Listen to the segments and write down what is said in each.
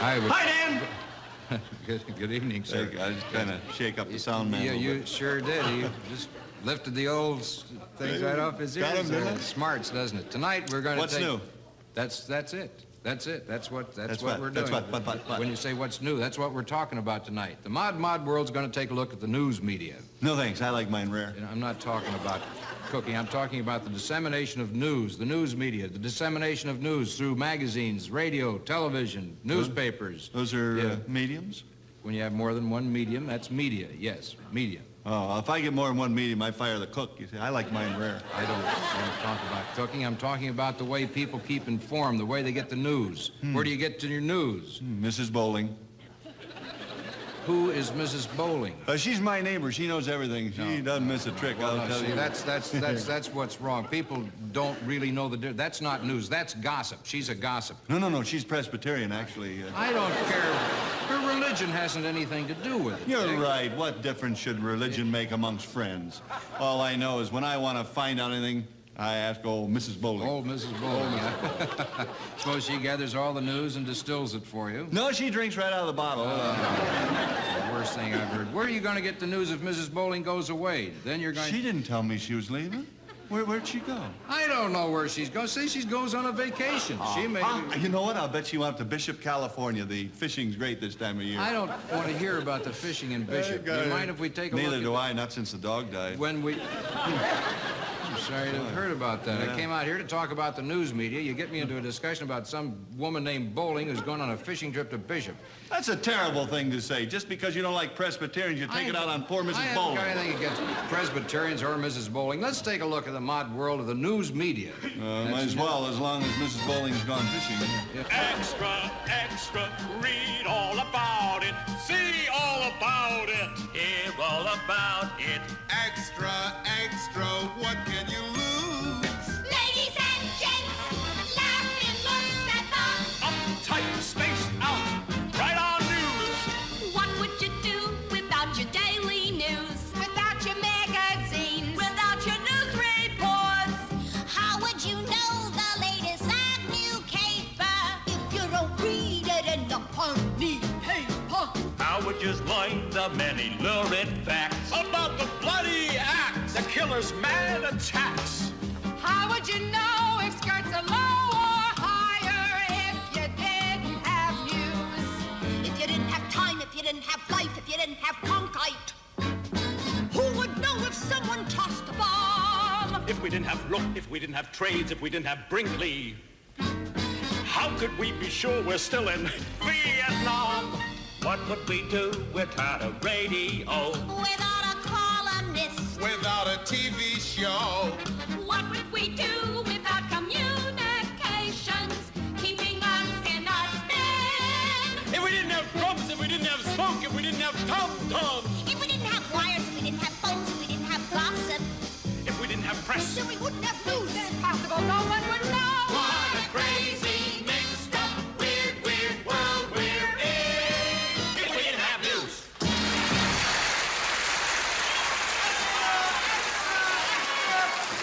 I would... Hi, Dan! Good evening, sir. I just kind of shake up the sound man. Yeah, you sure did. He just lifted the old things right off his Got ears. him, didn't it? Smarts, doesn't it? Tonight we're going to What's take... new? That's it. That's it. That's what we're doing. That's what? When you say what's new, that's what we're talking about tonight. The mod world's going to take a look at the news media. No, thanks. I like mine rare. I'm not talking about cooking. I'm talking about the dissemination of news, the news media, the dissemination of news through magazines, radio, television, newspapers. Those are mediums? When you have more than one medium, that's media. Yes, media. Oh, if I get more than one medium, I fire the cook. You see, I like mine rare. I don't talk about cooking. I'm talking about the way people keep informed, the way they get the news. Where do you get to your news? Mrs. Bowling. Who is Mrs. Bowling? She's my neighbor. She knows everything. She doesn't miss a trick, I'll tell you. That's what's wrong. People don't really know the difference. That's not news. That's gossip. She's a gossip. No. She's Presbyterian, actually. I don't care. Her religion hasn't anything to do with it. You're right. What difference should religion make amongst friends? All I know is when I want to find out anything, I ask old Mrs. Bowling. Old Mrs. Bowling, yeah. Suppose she gathers all the news and distills it for you? No, she drinks right out of the bottle. That's the worst thing I've heard. Where are you going to get the news if Mrs. Bowling goes away? Then you're going... She didn't tell me she was leaving. Where'd she go? I don't know where she's going. Say she goes on a vacation. She may... You know what? I'll bet she went to Bishop, California. The fishing's great this time of year. I don't want to hear about the fishing in Bishop. Do you mind if we take a look at... Neither do I, not since the dog died. When we... I'm sorry to have heard about that. Yeah. I came out here to talk about the news media. You get me into a discussion about some woman named Bowling who's going on a fishing trip to Bishop. That's a terrible thing to say. Just because you don't like Presbyterians, you take it out on poor Mrs. Bowling. I haven't got anything against Presbyterians or Mrs. Bowling. Let's take a look at the mod world of the news media. Might as well, as long as Mrs. Bowling's gone fishing. Yeah. Extra, read all about it, see all about it, hear all about it. Extra, what can you lose? Ladies and gents, laughing looks at the Uptight, spaced out, right on news. What would you do without your daily news? Without your magazines? Without your news reports? How would you know the latest and new caper if you don't read it in the funny paper? How would you learn the many lurid facts about the bloody acts, the killer's mad attacks? How would you know if skirts are low or higher if you didn't have news? If you didn't have time, if you didn't have life, if you didn't have concrete? Who would know if someone tossed a bomb? If we didn't have Rook, if we didn't have trades, if we didn't have Brinkley, how could we be sure we're still in Vietnam? What would we do without a radio? Without a columnist? Without a TV show? What would we do without communications keeping us in a spin? If we didn't have drums, if we didn't have smoke, if we didn't have tom-toms, If we didn't have wires, if we didn't have phones, if we didn't have gossip, if we didn't have press, then we wouldn't have news. It's impossible, no one would know. what a crazy, mixed up, weird world we're in. If we didn't have news.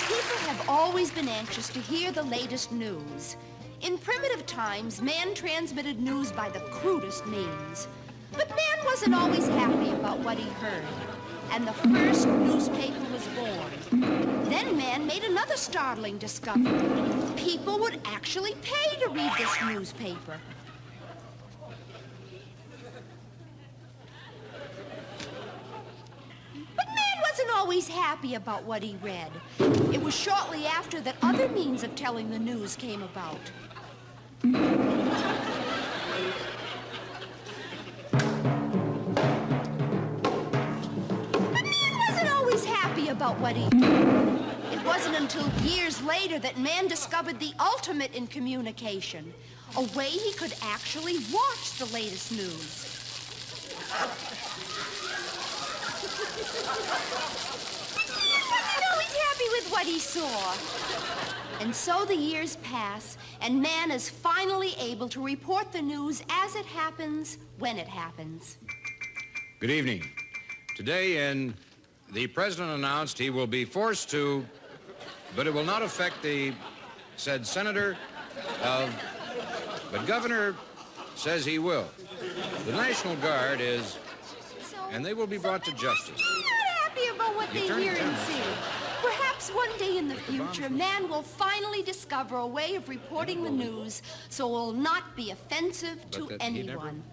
People have always been anxious to hear the latest news. In primitive times, man transmitted news by the crudest means. But man wasn't always happy about what he heard. And the first newspaper was born. Then man made another startling discovery. People would actually pay to read this newspaper. But man wasn't always happy about what he read. It was shortly after that other means of telling the news came about. But man wasn't always happy about what he did. It wasn't until years later that man discovered the ultimate in communication, a way he could actually watch the latest news. He wasn't always happy with what he saw. And so the years pass, and man is finally able to report the news as it happens, when it happens. Good evening. Today, the president announced he will be forced to, but it will not affect the said senator of, but Governor says he will. The National Guard is, and they will be brought to justice. I'm not happy about what they hear and see. Perhaps one day in the future, man will finally discover a way of reporting the news so it will not be offensive to anyone.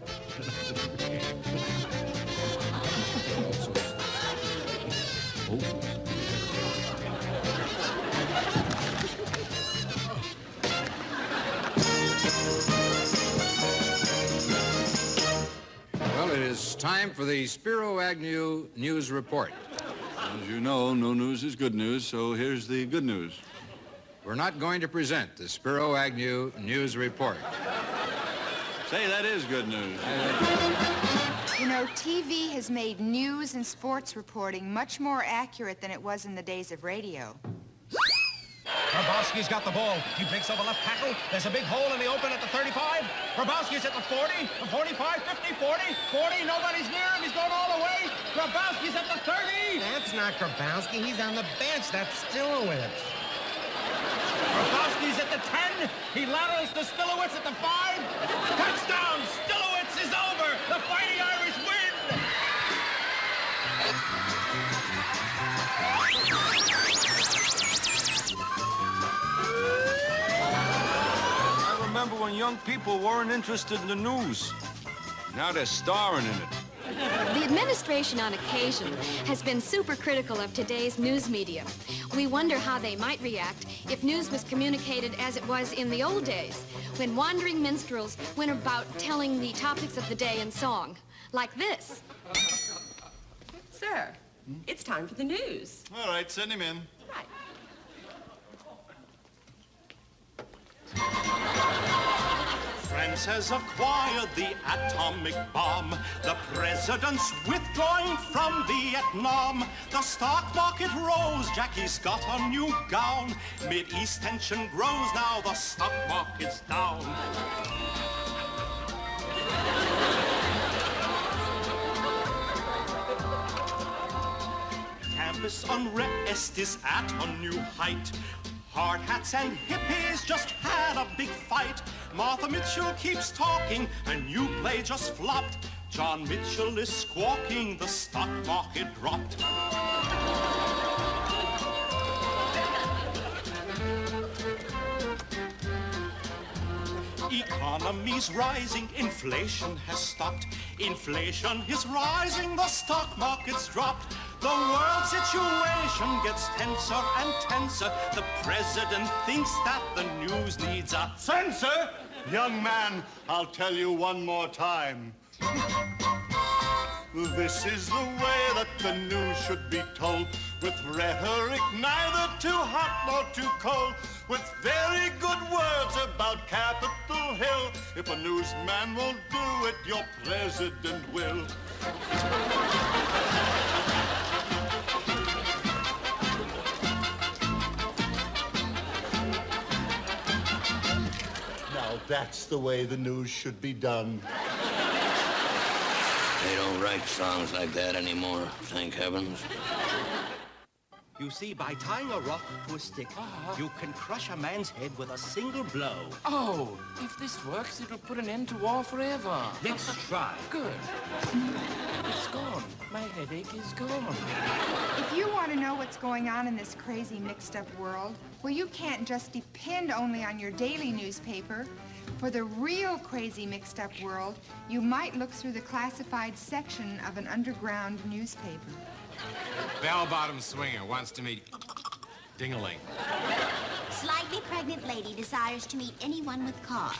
Well, it is time for the Spiro Agnew News Report. As you know, no news is good news, so here's the good news. We're not going to present the Spiro Agnew News Report. Say, that is good news. You know, TV has made news and sports reporting much more accurate than it was in the days of radio. Grabowski's got the ball. He breaks over left tackle. There's a big hole in the open at the 35. Grabowski's at the 40, the 45, 50, 40, 40. Nobody's near him. He's going all the way. Grabowski's at the 30. That's not Grabowski. He's on the bench. That's Stilowitz. Grabowski's at the 10. He laterals to Stilowitz at the 5. Touchdown! Stilowitz is over. The Fighting Irish win. I remember when young people weren't interested in the news. Now they're starring in it. The administration on occasion has been super critical of today's news media. We wonder how they might react if news was communicated as it was in the old days, when wandering minstrels went about telling the topics of the day in song, like this. Sir, it's time for the news. All right, send him in. Right. France has acquired the atomic bomb. The president's withdrawing from Vietnam. The stock market rose. Jackie's got a new gown. Mid-East tension grows. Now the stock market's down. Campus unrest is at a new height. Hard hats and hippies just had a big fight. Martha Mitchell keeps talking, a new play just flopped. John Mitchell is squawking, the stock market dropped. Economy's rising, inflation has stopped. Inflation is rising, the stock market's dropped. The world situation gets tenser and tenser. The president thinks that the news needs a Censor! Young man, I'll tell you one more time. This is the way that the news should be told, with rhetoric neither too hot nor too cold, with very good words about Capitol Hill. If a newsman won't do it, your president will. Now that's the way the news should be done. They don't write songs like that anymore, thank heavens. You see, by tying a rock to a stick, you can crush a man's head with a single blow. Oh, if this works, it'll put an end to war forever. Let's try. Good. It's gone. My headache is gone. If you want to know what's going on in this crazy mixed-up world, well, you can't just depend only on your daily newspaper. For the real crazy mixed-up world, you might look through the classified section of an underground newspaper. Bell-bottom swinger wants to meet Ding-a-ling. Slightly pregnant lady desires to meet anyone with car.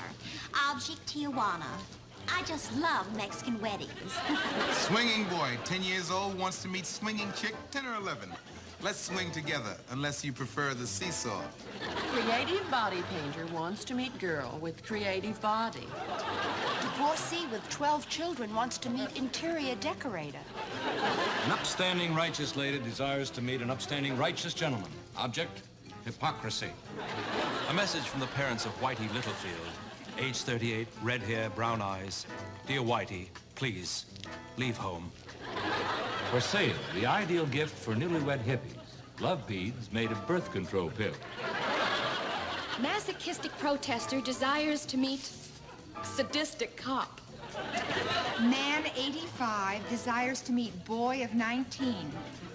Object Tijuana. I just love Mexican weddings. Swinging boy, 10 years old, wants to meet swinging chick, 10 or 11. Let's swing together, unless you prefer the seesaw. Creative body painter wants to meet girl with creative body. Divorcee with 12 children wants to meet interior decorator. An upstanding righteous lady desires to meet an upstanding righteous gentleman. Object, hypocrisy. A message from the parents of Whitey Littlefield, age 38, red hair, brown eyes. Dear Whitey, please, leave home. For sale, the ideal gift for newlywed hippies. Love beads made of birth control pill. Masochistic protester desires to meet sadistic cop. Man 85 desires to meet boy of 19.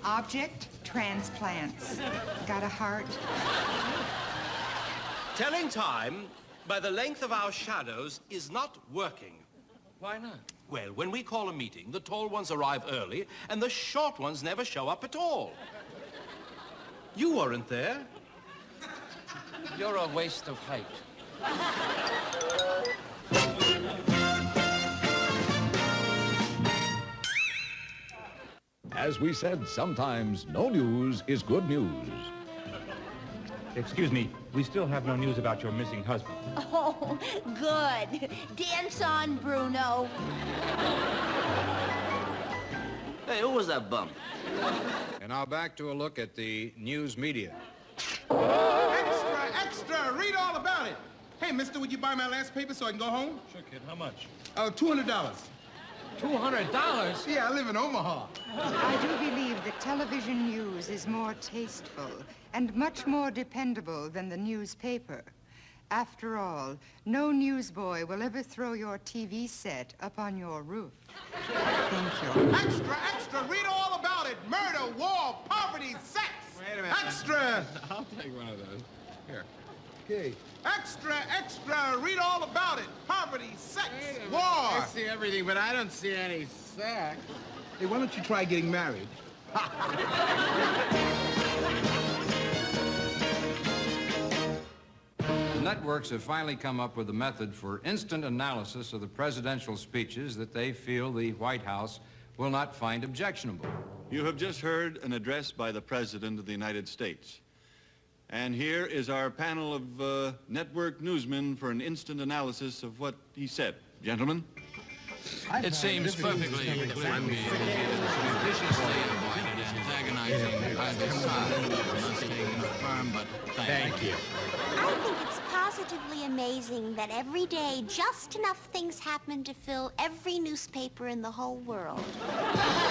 Object, transplants. Got a heart? Telling time by the length of our shadows is not working. Why not? Well, when we call a meeting, the tall ones arrive early, and the short ones never show up at all. You weren't there. You're a waste of height. As we said, sometimes no news is good news. Excuse me, we still have no news about your missing husband. Oh, good. Dance on, Bruno. Hey, who was that bum? And now back to a look at the news media. Extra, extra, read all about it. Hey, mister, would you buy my last paper so I can go home? Sure, kid. How much? $200. $200? Yeah, I live in Omaha. I do believe that television news is more tasteful and much more dependable than the newspaper. After all, no newsboy will ever throw your TV set up on your roof. Thank you. Extra, extra, read all about it. Murder, war, poverty, sex. Wait a minute. Extra. I'll take one of those. Here. Okay. Extra, extra, read all about it. Poverty, sex, war. I see everything, but I don't see any sex. Hey, why don't you try getting married? The networks have finally come up with a method for instant analysis of the presidential speeches that they feel the White House will not find objectionable. You have just heard an address by the President of the United States. And here is our panel of network newsmen for an instant analysis of what he said. Gentlemen? It seems perfectly clear to me that judiciously avoided antagonizing either side. I'm not saying in a firm, but thank you. I think it's positively amazing that every day just enough things happen to fill every newspaper in the whole world.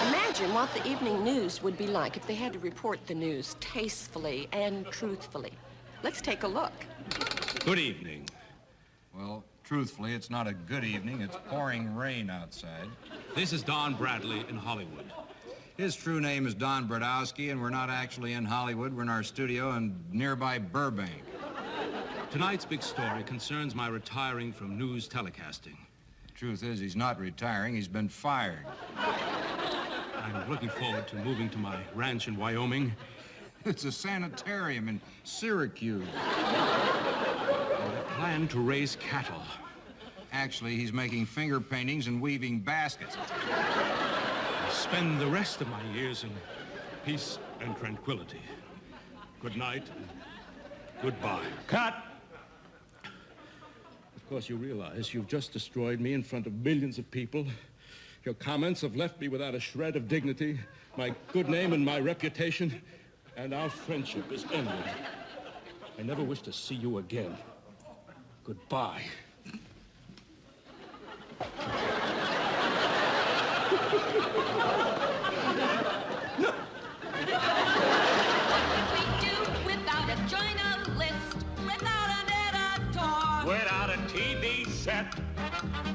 Imagine what the evening news would be like if they had to report the news tastefully and truthfully. Let's take a look. Good evening. Well, truthfully, it's not a good evening. It's pouring rain outside. This is Don Bradley in Hollywood. His true name is Don Bradowski, and we're not actually in Hollywood. We're in our studio in nearby Burbank. Tonight's big story concerns my retiring from news telecasting. The truth is, he's not retiring. He's been fired. I'm looking forward to moving to my ranch in Wyoming. It's a sanitarium in Syracuse. I plan to raise cattle. Actually, he's making finger paintings and weaving baskets. I'll spend the rest of my years in peace and tranquility. Good night and goodbye. Cut! Of course, you realize you've just destroyed me in front of millions of people. Your comments have left me without a shred of dignity. My good name and my reputation, and our friendship is ended. I never wish to see you again. Goodbye. Without a TV set,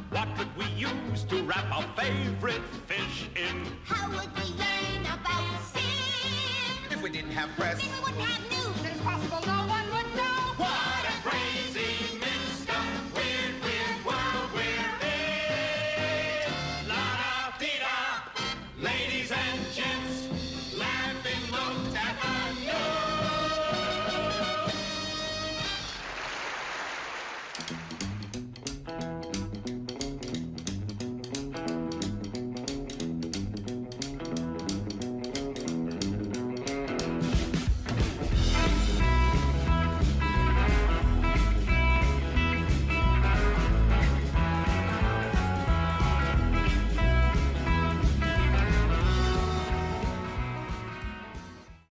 what would we use to wrap our favorite fish in? How would we learn about sin? If we didn't have press. Then we wouldn't have